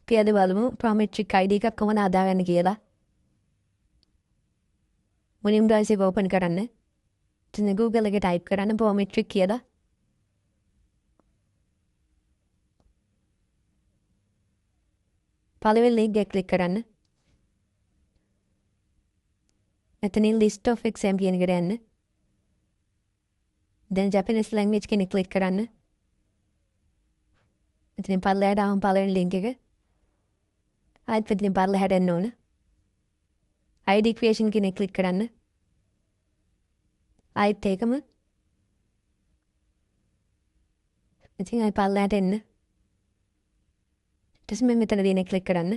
අපි අද බලමු ප්‍රොමෙට්‍රික් ID එකක් කොහොමද හදාගන්නේ කියලා. මුලින්ම browser එක open කරන්න. ඉතින් Google එකේ type කරන්න ප්‍රොමෙට්‍රික් කියලා. පළවෙනි link එක click කරන්න. එතනින් list of exam කියන එකට යන්න. then Japanese language කෙනෙක් click කරන්න. එතනින් පල්ලෙහාට ආවම පළවෙනි link එක. ආයෙත් එතනින් පල්ලෙහාට එන්න ඕන. ID creation කෙනෙක් click කරන්න. ආයෙත් ඒකම. ඉතින් ආයෙ පල්ලෙහාට එන්න. ඊට මෙතන දිනේ click කරන්න.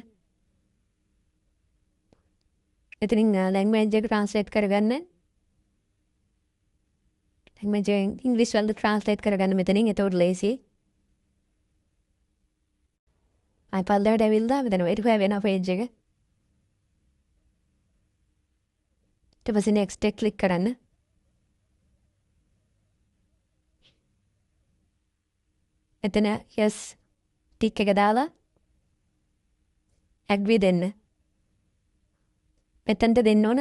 එතනින් language එක translate කරගන්න. language English වලට translate කරගන්න මෙතනින් එතකොට ලේසි. ආයෙ පල්ලෙහාට ඇවිල්ලා මෙතන verify වෙන page එක. ඊට පස්සේ next එක click කරන්න. එතන yes tick එක දාලා agree දෙන්න. මෙතනට දෙන්න ඕන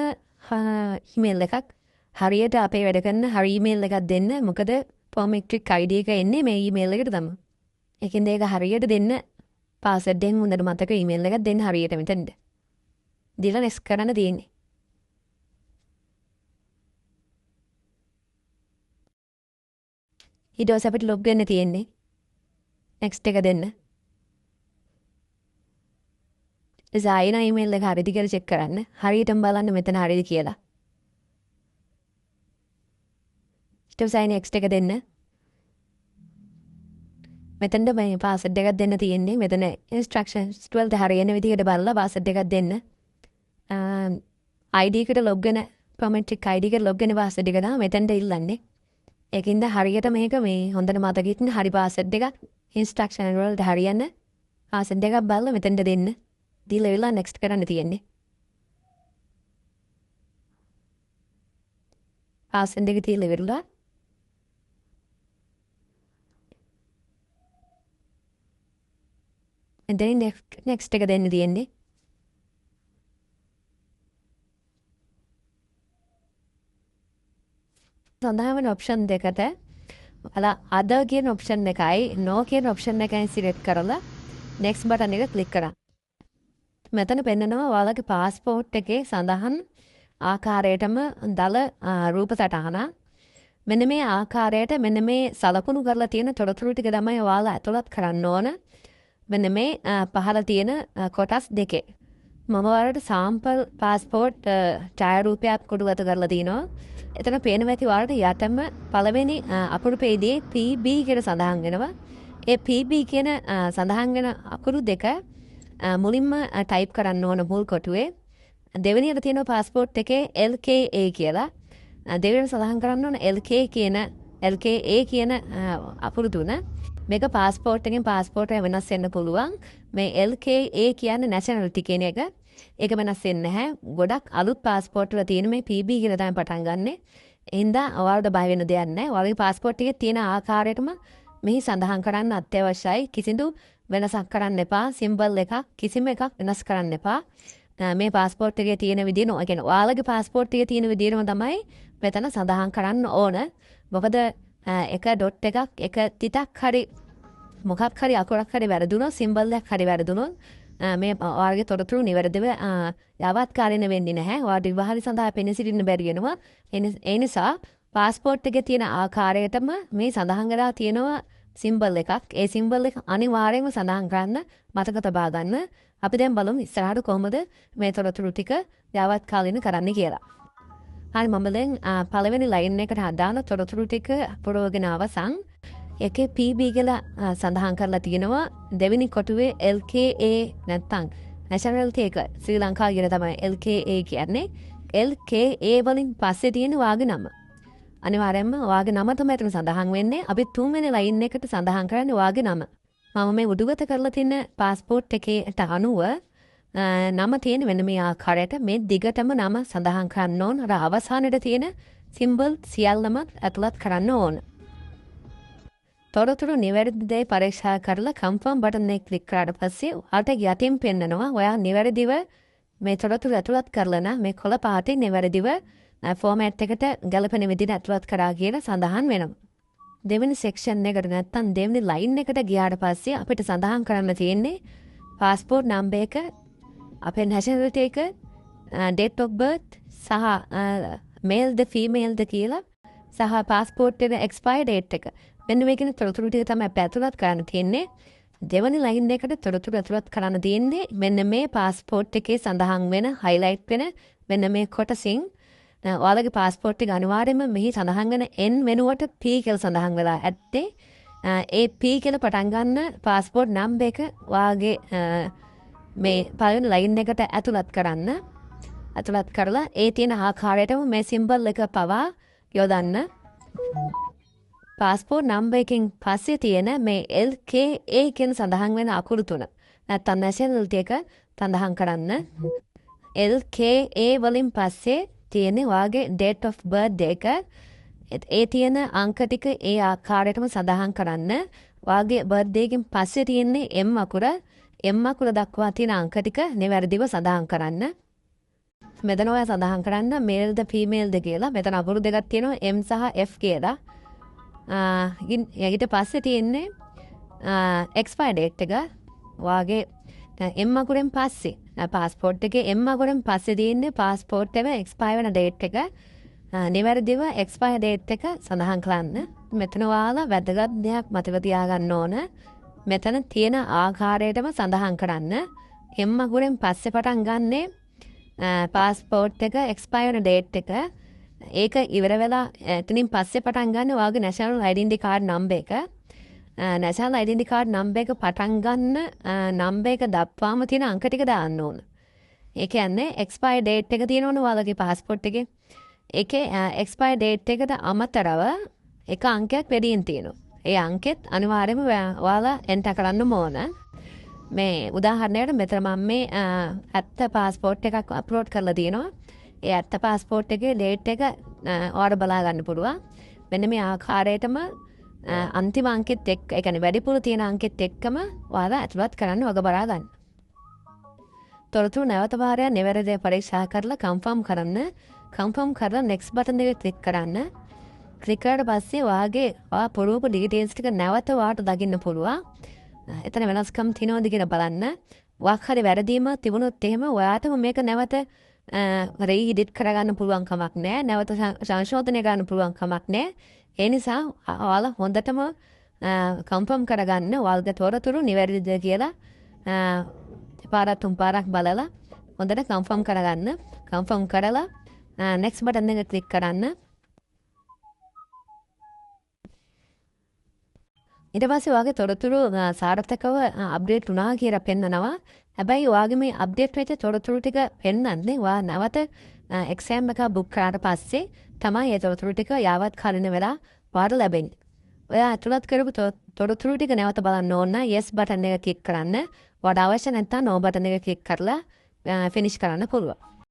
email එකක්. හරියට අපේ වැඩ කරන හරි email එකක් දෙන්න. මොකද prometric ID එක එන්නේ මේ email එකට තමයි. ඒකෙන්ද ඒක හරියට දෙන්න password එකෙන් හොඳට මතක email එකක් දෙන්න හරියට මෙතනට. දීලා next කරන්න තියෙන්නේ. ඊට පස්සේ අපිට log වෙන්න තියෙන්නේ. next එක දෙන්න. Zaina email එක හරියද කියලා check කරන්න. හරියටම බලන්න මෙතන හරියද කියලා. ඊට පස්සේ next එක දෙන්න. මෙතනද මේ password එකක් දෙන්න තියෙන්නේ. මෙතන instructions 12 හරියන විදිහට බලලා password එකක් දෙන්න. ID එකට log වෙන prometric ID එකට log වෙන password එක තමයි මෙතනට ඉල්ලන්නේ. ඒකින්ද හරියට මේක මේ හොඳට මතක ඉන්න හරි password එකක් instruction වලට හරියන්න password එකක් බලලා මෙතනට දෙන්න. දීලා ඉවරලා next කරන්න තියෙන්නේ. password එක දීලා ඉවරලා and then next එක දෙන්න තියෙන්නේ. සඳහන් වෙන option දෙකට අලා other කියන option එකයි no කියන option එකයි select කරලා next button එක click කරන්න. මෙතන පෙන්නනවා ඔයාලගේ passport එකේ සඳහන් ආකාරයටම දල රූප සටහන. මෙන්න මේ ආකාරයට මෙන්න මේ සලකුණු කරලා තියෙන තොරතුරු ටික තමයි ඔයාලා ඇතුළත් කරන්න ඕන. මෙන්න මේ පහළ තියෙන කොටස් දෙකේ. මම ඔයාලට sample passport ඡායාරූපයක් කොටුගත කරලා තිනවා. එතන පේනවා ඇති ඔයාලට යටම පළවෙනි අකුරු පේජයේ PB කියලා සඳහන් වෙනවා. ඒ PB කියන සඳහන් වෙන අකුරු දෙක මුලින්ම ටයිප් කරන්න ඕන මුල් කොටුවේ. දෙවෙනියට තියෙනවා passport එකේ LKA කියලා. දෙවෙනියට සඳහන් කරන්න ඕන LKA කියන අකුරු තුන. මේක passport එකෙන් passport එක වෙනස් වෙන්න පුළුවන්. මේ LKA කියන්නේ nationality කියන එක. ඒක වෙනස් වෙන්නේ නැහැ. ගොඩක් අලුත් passport වල තියෙන මේ PB කියලා තමයි පටන් ගන්නෙ. එහෙනම් ඔයාලට බය වෙන්න දෙයක් නැහැ. ඔයාලගේ passport එකේ තියෙන ආකාරයටම මෙහි සඳහන් කරන්න අත්‍යවශ්‍යයි. කිසිදු වෙනසක් කරන්න එපා. සිම්බල් එකක් කිසිම එකක් වෙනස් කරන්න එපා. මේ passport එකේ තියෙන විදිහම ඒ කියන්නේ ඔයාලගේ passport එකේ තියෙන විදිහම තමයි මෙතන සඳහන් කරන්න ඕන. මොකද එක ඩොට් එකක් එක තිතක් හරි මොකක් හරි අකුරක් හරි වැරදුනොත් සිම්බල් එකක් හරි වැරදුනොත් මේ ඔයාලගේ තොරතුරු නිවැරදිව යවත්කාරීන වෙන්නේ නැහැ. ඔයාලට විවාහය සඳහා පෙනී සිටින්න බැරි වෙනවා. ඒ නිසා passport එකේ තියෙන ආකාරයටම මේ සඳහන් කරලා තියෙනවා සිම්බල් එකක්. ඒ සිම්බල් එක අනිවාර්යයෙන්ම සඳහන් කරන්න මතක තබා ගන්න. අපි දැන් බලමු ඉස්සරහට කොහොමද මේ තොරතුරු ටික යවත්කාරීන කරන්න කියලා. හරි මම දැන් පළවෙනි ලයින් එකට හදාන තොරතුරු ටික පුරවගෙන අවසන්. එකේ PB කියලා සඳහන් කරලා තියෙනවා. දෙවෙනි කොටුවේ LKA නැත්තම් nationality එක ශ්‍රී ලංකාව කියන තමයි LKA කියන්නේ. LKA වලින් පස්සේ තියෙන වාගේ නම. අනිවාර්යයෙන්ම ඔයාගේ නම තමයි එතන සඳහන් වෙන්නේ. අපි තුන්වෙනි ලයින් එකට සඳහන් කරන්නේ ඔයාගේ නම. මම මේ උඩුගත කරලා තියෙන passport එකේට අනුව නම තියෙන වෙන මේ ආකාරයට මේ දිගටම නම සඳහන් කරන්න ඕන. අර අවසානයේ තියෙන symbol සියල්ලම ඇතුළත් කරන්න ඕන. තොරතුරු නිවැරදි දේ පරීක්ෂා කරලා කන්ෆර්ම් බටන් එක ක්ලික් කරාට පස්සේ ඔයාලට යටින් පෙන්නනවා ඔයා නිවැරදිව මේ තොරතුරු ඇතුළත් කරලා නම් මේ කොළ පාටින් නිවැරදිව ෆෝමැට් එකට ගැලපෙන විදිහට ඇතුළත් කරා කියලා සඳහන් වෙනවා. දෙවෙනි සෙක්ෂන් එකට නැත්තම් දෙවෙනි ලයින් එකට ගියාට පස්සේ අපිට සඳහන් කරන්න තියෙන්නේ පාස්පෝර්ට් නම්බර් එක, අපේ නැෂනැලිටි එක, date of birth සහ male ද female ද කියලා සහ පාස්පෝර්ට් එකේ expire date එක. මෙන්න මේ කියන තොරතුරු ටික තමයි ඇතුළත් කරන්න තියෙන්නේ. දෙවෙනි ලයින් එකට තොරතුරු ඇතුළත් කරන්න තියෙන්නේ මෙන්න මේ පාස්පෝර්ට් එකේ සඳහන් වෙන highlight වෙන මෙන්න මේ කොටසින් ඔයාලගේ පාස්පෝර්ට් එක අනිවාර්යයෙන්ම මෙහි සඳහන් වෙන N වෙනුවට P කියලා සඳහන් වෙලා ඇත්තේ. ඒ P කියලා පටන් ගන්න පාස්පෝර්ට් නම්බර් එක ඔයාගේ මේ පළවෙනි ලයින් එකට ඇතුළත් කරන්න. ඇතුළත් කරලා ඒ තියෙන ආකාරයටම මේ සිම්බල් එක පවා යොදන්න. පාස්පෝර්ට් නම්බර් එකෙන් පස්සේ තියෙන මේ LKA කියන සඳහන් වෙන අකුරු තුන නැත්නම් නැෂනැලිටි එක සඳහන් කරන්න. LKA වලින් පස්සේ තියෙන්නේ ඔයාගේ date of birth එක. ඒ තියෙන අංක ටික ඒ ආකාරයටම සඳහන් කරන්න. ඔයාගේ birthday එකෙන් පස්සේ තියෙන්නේ M අකුර. M අකුර දක්වා තියෙන අංක ටික නිවැරදිව සඳහන් කරන්න. මෙතන ඔයා සඳහන් කරන්න male ද female ද කියලා. මෙතන අකුරු දෙකක් තියෙනවා M සහ F කියලා. ඊට පස්සේ තියෙන්නේ expire date එක. ඔයාගේ M අකුරෙන් පස්සේ පාස්පෝර්ට් එකේ M අකුරෙන් පස්සේ තියෙන්නේ පාස්පෝර්ට් එක expire වෙන date එක. නිවැරදිව expire date එක සඳහන් කරන්න. මෙතන ඔයාලා වැදගත් දෙයක් මතක තියාගන්න ඕන. මෙතන තියෙන ආකාරයටම සඳහන් කරන්න. M අකුරෙන් පස්සේ පටන් ගන්නේ පාස්පෝර්ට් එක expire වෙන date එක. ඒක ඉවර වෙලා එතනින් පස්සේ පටන් ගන්න ඔයාගේ national identity card number එක. national identity card number එක පටන් ගන්න number එක දක්වාම තියෙන අංක ටික දාන්න ඕන. ඒ කියන්නේ expire date එක තියෙනවනේ ඔයාලගේ passport එකේ. ඒකේ expire date එකට අමතරව එක අංකයක් වැඩියෙන් තියෙනවා. ඒ අංකෙත් අනිවාර්යයෙන්ම ඔයාලා enter කරන්න ඕන. මේ උදාහරණයකට මෙතන මම මේ ඇත්ත passport එකක් අප්ලෝඩ් කරලා තියෙනවා. ඒ ඇත්ත passport එකේ date එක ඔයාලා බලා ගන්න පුළුවන්. මෙන්න මේ ආකාරයටම අන්තිම අංකෙත් එක්ක ඒ කියන්නේ වැඩිපුර තියෙන අංකෙත් එක්කම ඔයාලා ඇතුළත් කරන්න වග බලා ගන්න. තොරතුරු නැවත වාරයක් නිවැරදිව පරීක්ෂා කරලා කන්ෆර්ම් කරන්න. කන්ෆර්ම් කරලා next button එක ක්ලික් කරන්න. ක්ලික් කරලා පස්සේ ඔයා පුරුපු details ටික නැවත ඔයාට දකින්න පුළුවන්. එතන වෙනස්කම් තියෙනවද කියලා බලන්න. වාක් හරි වැරදීම තිබුණොත් එහෙම ඔයාටම මේක නැවත re-edit කරගන්න පුළුවන් කමක් නැහැ. නැවත සංශෝධනය කරන්න පුළුවන් කමක් නැහැ. ඒ නිසා ඔයාලා හොඳටම කන්ෆර්ම් කරගන්න ඔයාලගේ තොරතුරු නිවැරදිද කියලා පාරක් තුන් පාරක් බලලා හොඳට කන්ෆර්ම් කරගන්න. කන්ෆර්ම් කරලා next button එක ක්ලික් කරන්න. ඊට පස්සේ ඔයාගේ තොරතුරු සාර්ථකව අප්ඩේට් වුණා කියලා පෙන්නනවා. හැබැයි ඔයාගේ මේ අප්ඩේට් වෙච්ච තොරතුරු ටික පෙන්නන්නේ ඔයා නැවත එක්සෑම් එක බුක් කරාට පස්සේ තමයි ඒ තොරතුරු ටික යාවත් කලින වෙලා පාට ලැබෙන්නේ. ඔයා ඇතුළත් කරපු තොරතුරු ටික නැවත බලන්න ඕන නම් yes button එක ක්ලික් කරන්න. ඔයාට අවශ්‍ය නැත්නම් no button එක ක්ලික් කරලා finish කරන්න පුළුවන්.